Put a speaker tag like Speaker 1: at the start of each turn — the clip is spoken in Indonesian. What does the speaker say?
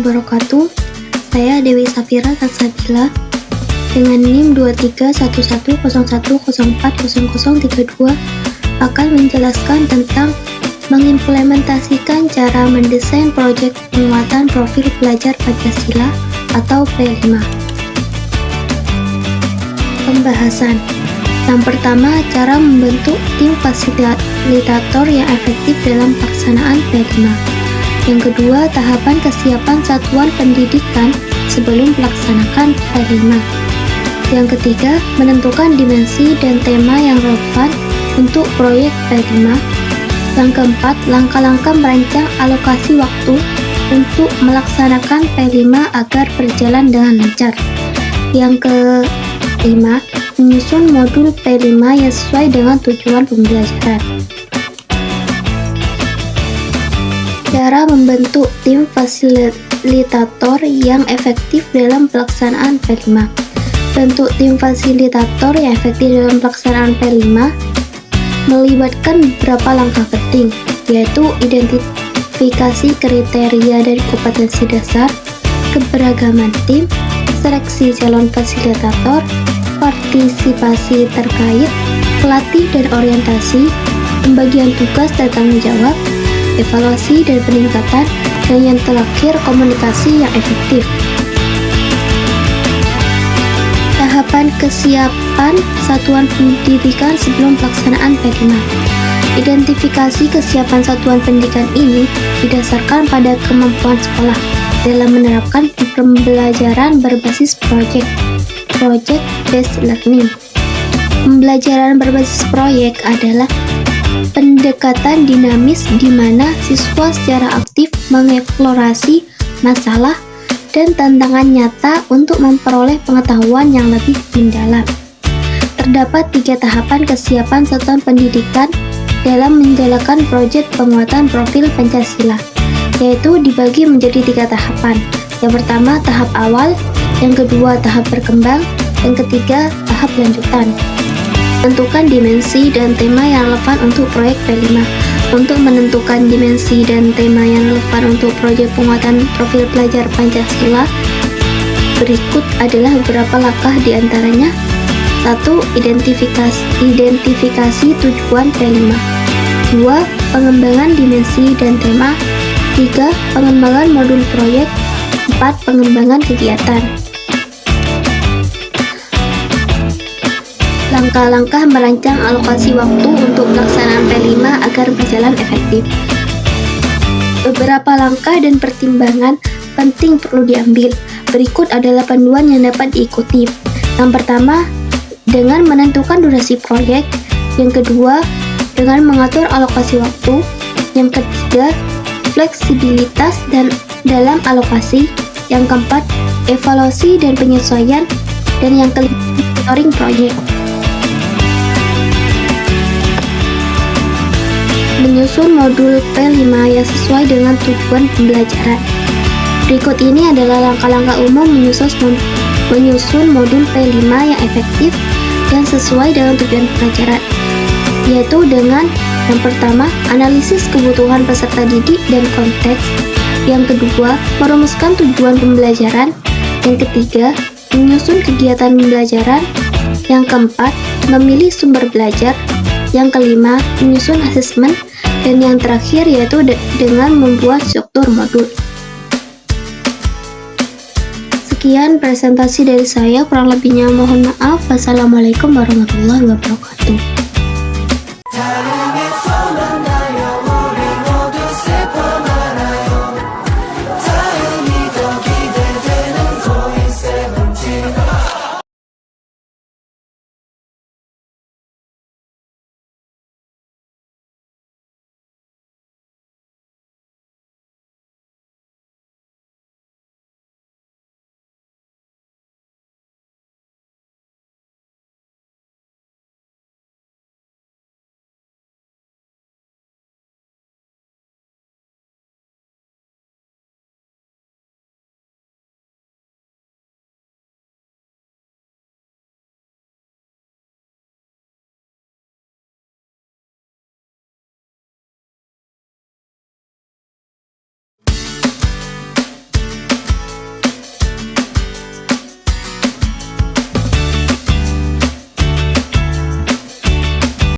Speaker 1: wabarakatuh. Saya Dewi Safira Tatsabila dengan NIM 231101040032 akan menjelaskan tentang mengimplementasikan cara mendesain proyek penguatan profil pelajar Pancasila atau P5. Pembahasan. Yang pertama, cara membentuk tim fasilitator yang efektif dalam pelaksanaan P5. Yang kedua, tahapan kesiapan satuan pendidikan sebelum melaksanakan P5. Yang ketiga, menentukan dimensi dan tema yang relevan untuk proyek P5. Yang keempat, langkah-langkah merancang alokasi waktu untuk melaksanakan P5 agar berjalan dengan lancar. Yang kelima, menyusun modul P5 yang sesuai dengan tujuan pembelajaran. Cara membentuk tim fasilitator yang efektif dalam pelaksanaan P5. Bentuk tim fasilitator yang efektif dalam pelaksanaan P5 melibatkan beberapa langkah penting, yaitu identifikasi kriteria dan kompetensi dasar, keberagaman tim, seleksi calon fasilitator, partisipasi terkait, pelatih dan orientasi, pembagian tugas dan tanggung jawab, evaluasi dan peningkatan, dan yang terakhir komunikasi yang efektif. Tahapan kesiapan satuan pendidikan sebelum pelaksanaan P5. Identifikasi kesiapan satuan pendidikan ini didasarkan pada kemampuan sekolah dalam menerapkan pembelajaran berbasis project-based learning. Pembelajaran berbasis proyek adalah pendekatan dinamis di mana siswa secara aktif mengeksplorasi masalah dan tantangan nyata untuk memperoleh pengetahuan yang lebih mendalam. Terdapat 3 tahapan kesiapan satuan pendidikan dalam menjalankan proyek penguatan profil Pancasila, yaitu dibagi menjadi 3 tahapan. Yang pertama, tahap awal, yang kedua, tahap berkembang, yang ketiga, tahap lanjutan. Tentukan dimensi dan tema yang relevan untuk proyek P5. Untuk menentukan dimensi dan tema yang relevan untuk proyek penguatan profil pelajar Pancasila, berikut adalah beberapa langkah di antaranya. 1. Identifikasi tujuan P5. 2. Pengembangan dimensi dan tema. 3. Pengembangan modul proyek. 4. Pengembangan kegiatan. Langkah-langkah merancang alokasi waktu untuk pelaksanaan P5 agar berjalan efektif. Beberapa langkah dan pertimbangan penting perlu diambil. Berikut adalah panduan yang dapat diikuti. Yang pertama, dengan menentukan durasi proyek. Yang kedua, dengan mengatur alokasi waktu. Yang ketiga, fleksibilitas dalam alokasi. Yang keempat, evaluasi dan penyesuaian. Dan yang kelima, monitoring proyek. Menyusun modul P5 yang sesuai dengan tujuan pembelajaran. Berikut ini adalah langkah-langkah umum menyusun modul P5 yang efektif dan sesuai dengan tujuan pembelajaran, yaitu dengan yang pertama, analisis kebutuhan peserta didik dan konteks. Yang kedua, merumuskan tujuan pembelajaran. Yang ketiga, menyusun kegiatan pembelajaran. Yang keempat, memilih sumber belajar. Yang kelima, menyusun asesmen. Dan yang terakhir yaitu dengan membuat struktur modul. Sekian presentasi dari saya, kurang lebihnya mohon maaf. Wassalamualaikum warahmatullahi wabarakatuh.